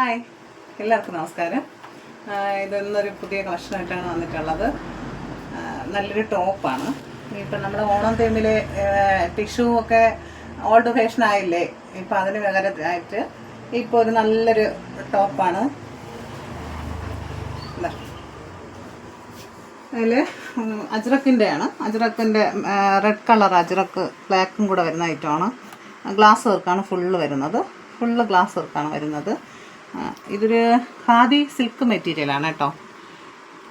Hi, എല്ലാവർക്കും നമസ്കാരം. ഇതൊന്നൊരു പുതിയ കളക്ഷനായിട്ടാണ് വന്നിട്ടുള്ളത്. നല്ലൊരു ടോപ്പാണ്. ഇപ്പം നമ്മൾ ഓണം ടൈമിൽ ടിഷ്യൂ ഒക്കെ ഓൾഡ് ഫാഷൻ ആയില്ലേ, ഇപ്പം അതിന് പകരമായിട്ട് ഇപ്പോൾ ഒരു നല്ലൊരു ടോപ്പാണ്. അതിൽ അജ്രക്കിൻ്റെ റെഡ് കളർ അജ്രക്ക് ബ്ലാക്കും കൂടെ വരുന്ന ഐറ്റമാണ്. ഗ്ലാസ് വർക്കാണ് ഫുള്ള് വരുന്നത്. ഫുള്ള് ഗ്ലാസ് വർക്കാണ് വരുന്നത്. ഇതൊരു ഖാദി സിൽക്ക് മെറ്റീരിയലാണ് കേട്ടോ.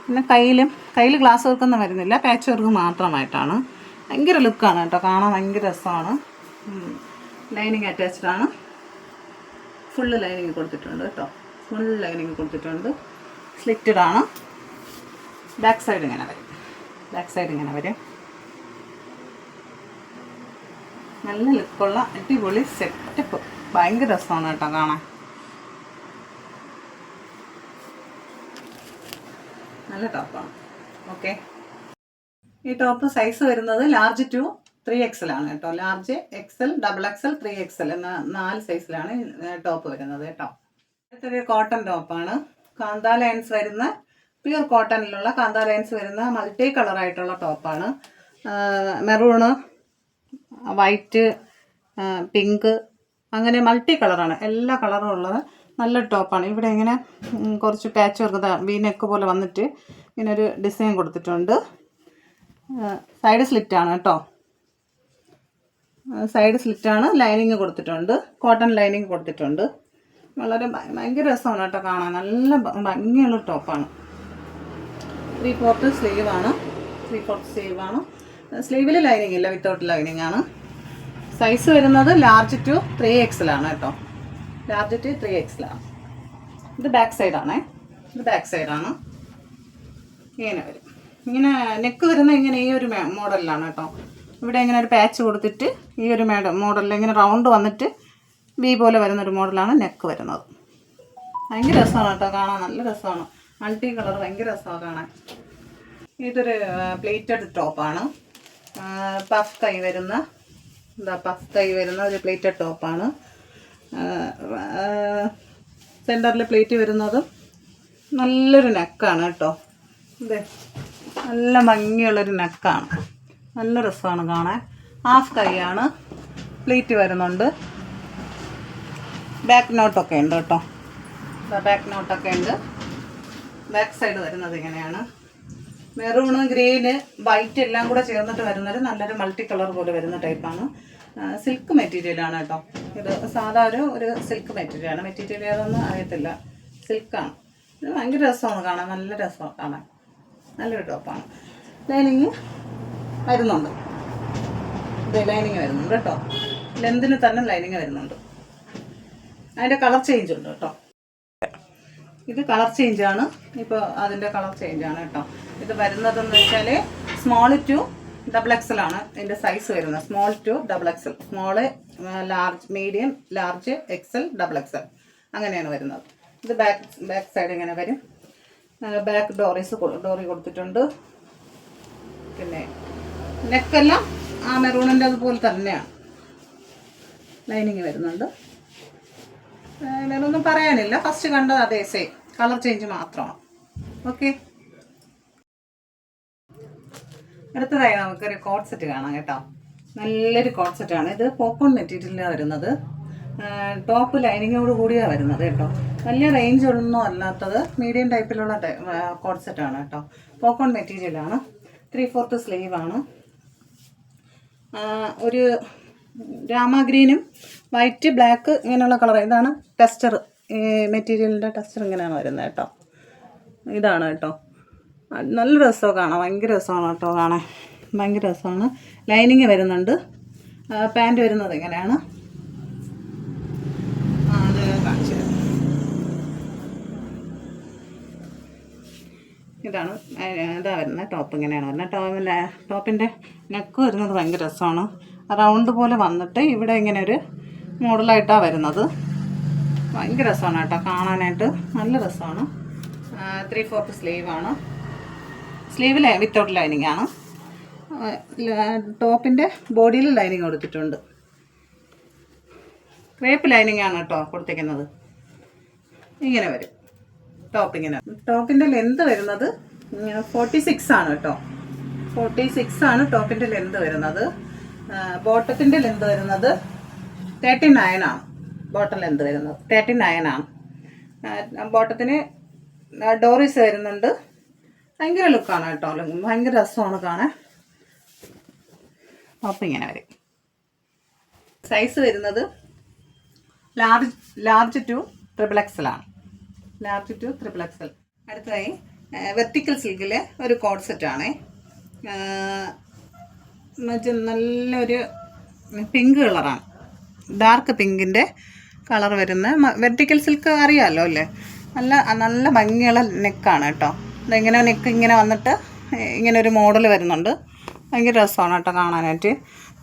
പിന്നെ കയ്യിൽ ഗ്ലാസ് വർക്കൊന്നും വരുന്നില്ല, പാച്ച് വർക്ക് മാത്രമായിട്ടാണ്. ഭയങ്കര ലുക്കാണ് കേട്ടോ, കാണാൻ ഭയങ്കര രസമാണ്. ലൈനിങ് അറ്റാച്ച്ഡ് ആണ്. ഫുള്ള് ലൈനിങ് കൊടുത്തിട്ടുണ്ട് കേട്ടോ, ഫുൾ ലൈനിങ് കൊടുത്തിട്ടുണ്ട്. സ്ലിറ്റഡ് ആണ്. ബാക്ക് സൈഡ് ഇങ്ങനെ വരും. നല്ല ലുക്കുള്ള അടിപൊളി സെറ്റപ്പ്, ഭയങ്കര രസമാണ് കേട്ടോ കാണാൻ. നല്ല ടോപ്പാണ്. ഓക്കെ, ഈ ടോപ്പ് സൈസ് വരുന്നത് ലാർജ് ടു 3XL ആണ് കേട്ടോ. ലാർജ്, XL, XXL, 3XL എന്ന 4 സൈസിലാണ് ടോപ്പ് വരുന്നത് കേട്ടോ. അടുത്തൊരു കോട്ടൺ ടോപ്പാണ്. കാന്താ ലൈൻസ് വരുന്ന പ്യൂർ കോട്ടണിലുള്ള കാന്താ ലൈൻസ് വരുന്ന മൾട്ടി കളറായിട്ടുള്ള ടോപ്പാണ്. മെറൂണ്, വൈറ്റ്, പിങ്ക്, അങ്ങനെ മൾട്ടി കളറാണ്. എല്ലാ കളറും ഉള്ളത് നല്ലൊരു ടോപ്പാണ്. ഇവിടെ ഇങ്ങനെ കുറച്ച് പാച്ച് വർക്ക് വീനെക്ക് പോലെ വന്നിട്ട് ഇങ്ങനെ ഒരു ഡിസൈൻ കൊടുത്തിട്ടുണ്ട്. സൈഡ് സ്ലിറ്റാണ് കേട്ടോ, സൈഡ് സ്ലിറ്റാണ്. ലൈനിങ് കൊടുത്തിട്ടുണ്ട്, കോട്ടൺ ലൈനിങ് കൊടുത്തിട്ടുണ്ട്. വളരെ ഭയങ്കര രസമാണ് കേട്ടോ കാണാൻ. നല്ല ഭംഗിയുള്ള ടോപ്പാണ്. 3/4 സ്ലീവാണ്. സ്ലീവിൽ ലൈനിങ് ഇല്ല, വിത്തൗട്ട് ലൈനിങ് ആണ്. സൈസ് വരുന്നത് ലാർജ് ടു 3XL ആണ് കേട്ടോ. ലാർജ് ടു 3XL ആണ്. ഇത് ബാക്ക് സൈഡാണ്. ഇങ്ങനെ വരും. ഇങ്ങനെ നെക്ക് വരുന്ന ഇങ്ങനെ ഈ ഒരു മോഡലിലാണ് കേട്ടോ. ഇവിടെ ഇങ്ങനെ ഒരു പാച്ച് കൊടുത്തിട്ട് ഈ ഒരു മോഡലിൽ ഇങ്ങനെ റൗണ്ട് വന്നിട്ട് ബി പോലെ വരുന്നൊരു മോഡലാണ് നെക്ക് വരുന്നത്. ഭയങ്കര രസമാണ് കേട്ടോ കാണാൻ, നല്ല രസമാണ്. മൾട്ടി കളർ ഭയങ്കര രസമാണ് കാണാൻ. ഇതൊരു പ്ലേറ്റഡ് ടോപ്പാണ്. പഫ് കൈ വരുന്ന ഒരു പ്ലേറ്റഡ് ടോപ്പാണ്. സെൻറ്ററിൽ പ്ലേറ്റ് വരുന്നതും നല്ലൊരു നെക്കാണ് കേട്ടോ. ഇതേ നല്ല ഭംഗിയുള്ളൊരു നെക്കാണ്, നല്ല രസമാണ് കാണാൻ. ഹാഫ് കൈയാണ്, പ്ലേറ്റ് വരുന്നുണ്ട്. ബാക്ക് നോട്ടൊക്കെ ഉണ്ട് കേട്ടോ. ബാക്ക് സൈഡ് വരുന്നത് ഇങ്ങനെയാണ്. മെറൂണ്, ഗ്രീന്, വൈറ്റ് എല്ലാം കൂടെ ചേർന്നിട്ട് വരുന്നൊരു നല്ലൊരു മൾട്ടി കളർ പോലെ വരുന്ന ടൈപ്പാണ്. സിൽക്ക് മെറ്റീരിയലാണ് കേട്ടോ. ഇത് സാധാരണ ഒരു സിൽക്ക് മെറ്റീരിയലാണ്. മെറ്റീരിയൽ ഏതൊന്നും അറിയത്തില്ല, സിൽക്കാണ്. ഇത് ഭയങ്കര രസമാണ് കാണാൻ, നല്ല രസമാണ് കാണാൻ. നല്ലൊരു ടോപ്പാണ്. ലൈനിങ് വരുന്നുണ്ട്. ലൈനിങ് വരുന്നുണ്ട് കേട്ടോ. ലെന്തിന് തന്നെ ലൈനിങ് വരുന്നുണ്ട്. അതിൻ്റെ കളർ ചേഞ്ച് ഉണ്ട് കേട്ടോ. ഇത് കളർ ചേഞ്ചാണ്. ഇപ്പോൾ അതിൻ്റെ കളർ ചേഞ്ചാണ് കേട്ടോ. ഇത് വരുന്നതെന്ന് വെച്ചാൽ സ്മോൾ ടു XXL ആണ് ഇതിൻ്റെ സൈസ് വരുന്നത്. Small to XXL, small, large, medium, large, XL, XXL അങ്ങനെയാണ് വരുന്നത്. ഇത് ബാക്ക് സൈഡ് ഇങ്ങനെ വരും. ബാക്ക് ഡോറി കൊടുത്തിട്ടുണ്ട്. പിന്നെ നെക്കെല്ലാം ആ മെറൂണിൻ്റെ അതുപോലെ തന്നെയാണ്. ലൈനിങ് വരുന്നുണ്ട്. വേറൊന്നും പറയാനില്ല, ഫസ്റ്റ് കണ്ടത് അതേ സെയിം, കളർ ചേഞ്ച് മാത്രമാണ്. ഓക്കെ, അടുത്തതായി നമുക്കൊരു കോട്ട് സെറ്റ് കാണാം കേട്ടോ. നല്ലൊരു കോട്ട് സെറ്റാണ്. ഇത് പോപ്കോൺ മെറ്റീരിയലാണ് വരുന്നത്. ടോപ്പ് ലൈനിങ്ങോട് കൂടിയാണ് വരുന്നത് കേട്ടോ. വലിയ റേഞ്ച് ഒന്നും അല്ലാത്തത്, മീഡിയം ടൈപ്പിലുള്ള കോട്ട് സെറ്റാണ് കേട്ടോ. പോപ്കോൺ മെറ്റീരിയലാണ്. 3/4 സ്ലീവാണ്. ഒരു രാമ ഗ്രീനും വൈറ്റ്, ബ്ലാക്ക് ഇങ്ങനെയുള്ള കളർ. ഇതാണ് ടെക്സ്ചർ, മെറ്റീരിയലിൻ്റെ ടെക്സ്ചർ ഇങ്ങനെയാണ് വരുന്നത് കേട്ടോ. ഇതാണ് കേട്ടോ. നല്ല രസമാണ് കാണാൻ, ഭയങ്കര രസമാണ് കേട്ടോ കാണാൻ, ഭയങ്കര രസമാണ്. ലൈനിങ് വരുന്നുണ്ട്. പാൻറ് വരുന്നത് ഇങ്ങനെയാണ്. അത് കാണിച്ചു തരാം. ഇതാ വരുന്നത് ടോപ്പ്, ഇങ്ങനെയാണ് വരുന്നത്. ടോപ്പിൻ്റെ നെക്ക് വരുന്നത് ഭയങ്കര രസമാണ്. റൗണ്ട് പോലെ വന്നിട്ട് ഇവിടെ ഇങ്ങനെ ഒരു മോഡലായിട്ടാണ് വരുന്നത്. ഭയങ്കര രസമാണ് കേട്ടോ കാണാനായിട്ട്, നല്ല രസമാണ്. 3/4 സ്ലീവാണ്. സ്ലീവ് വിത്തൗട്ട് ലൈനിങ് ആണ്. ടോപ്പിൻ്റെ ബോഡിയിൽ ലൈനിങ് കൊടുത്തിട്ടുണ്ട്. ക്രേപ്പ് ലൈനിങ് ആണ് കേട്ടോ കൊടുത്തിരിക്കുന്നത്. ഇങ്ങനെ വരും. ടോപ്പിൻ്റെ ലെന്ത് വരുന്നത് 46 ആണ് കേട്ടോ. 46 ആണ് ടോപ്പിൻ്റെ ലെന്ത് വരുന്നത്. ബോട്ടത്തിൻ്റെ ലെന്ത് വരുന്നത് 39 ആണ്. ബോട്ടം ലെന്ത് വരുന്നത് 39 ആണ്. ബോട്ടത്തിന് ഡോറീസ് വരുന്നുണ്ട്. ഭയങ്കര ലുക്കാണ് കേട്ടോ, ഭയങ്കര രസമാണ് കാണാൻ. ടോപ്പ് ഇങ്ങനെ വരും. സൈസ് വരുന്നത് ലാർജ് ടു XXL ആണ്. Large to XXL. അടുത്തതായി വെർട്ടിക്കൽ സിൽക്കിലെ ഒരു കോഡ് സെറ്റാണ്. നല്ലൊരു പിങ്ക് കളറാണ്, ഡാർക്ക് പിങ്കിൻ്റെ കളർ വരുന്ന വെർട്ടിക്കൽ സിൽക്ക് അറിയാമല്ലോ അല്ലേ. നല്ല ഭംഗിയുള്ള നെക്കാണ് കേട്ടോ. ഇങ്ങനെ നെക്ക് ഇങ്ങനെ വന്നിട്ട് ഇങ്ങനെ ഒരു മോഡൽ വരുന്നുണ്ട്. ഭയങ്കര രസമാണ് കേട്ടോ കാണാനായിട്ട്.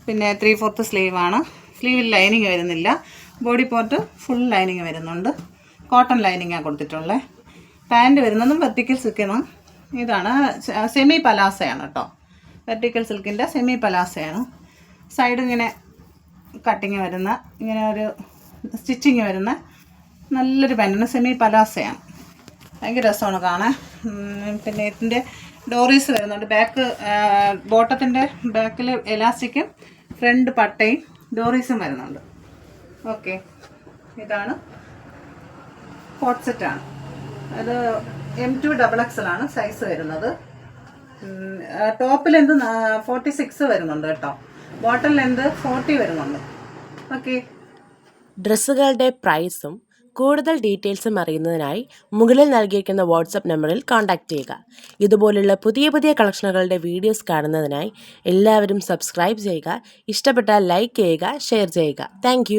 പിന്നെ 3/4 സ്ലീവാണ്. സ്ലീവിൽ ലൈനിങ് വരുന്നില്ല. ബോഡി പോർട്ട് ഫുൾ ലൈനിങ് വരുന്നുണ്ട്. കോട്ടൺ ലൈനിങ്ങാണ് കൊടുത്തിട്ടുള്ളത്. പാൻറ് വരുന്നതും വെർട്ടിക്കൽ സിൽക്കിനും. ഇതാണ് സെമി പലാസയാണ് കേട്ടോ. വെർട്ടിക്കൽ സിൽക്കിൻ്റെ സെമി പലാസയാണ്. സൈഡ് ഇങ്ങനെ കട്ടിങ് വരുന്ന, ഇങ്ങനെ ഒരു സ്റ്റിച്ചിങ് വരുന്ന നല്ലൊരു പാൻറ്റാണ്. സെമി പലാസയാണ്. ഭയങ്കര രസമാണ് കാണാൻ. പിന്നെ ഇതിൻ്റെ ഡോറീസ് വരുന്നുണ്ട്. ബോട്ടത്തിൻ്റെ ബാക്കിൽ എലാസ്റ്റിക്കും ഫ്രണ്ട് പട്ടയും ഡോറീസും വരുന്നുണ്ട്. ഓക്കെ, ഇതാണ് കോട്ട് സെറ്റാണ്. അത് M2 XXL ആണ് സൈസ് വരുന്നത്. ടോപ്പ് ലെന്ത് 46 വരുന്നുണ്ട് കേട്ടോ. ബോട്ടം ലെന്ത് 40 വരുന്നുണ്ട്. ഓക്കെ. ഡ്രസ്സുകളുടെ പ്രൈസും കൂടുതൽ ഡീറ്റെയിൽസും അറിയുന്നതിനായി മുകളിൽ നൽകിയിരിക്കുന്ന വാട്സപ്പ് നമ്പറിൽ കോൺടാക്റ്റ് ചെയ്യുക. ഇതുപോലുള്ള പുതിയ കളക്ഷനുകളുടെ വീഡിയോസ് കാണുന്നതിനായി എല്ലാവരും സബ്സ്ക്രൈബ് ചെയ്യുക. ഇഷ്ടപ്പെട്ടാൽ ലൈക്ക് ചെയ്യുക, ഷെയർ ചെയ്യുക. താങ്ക്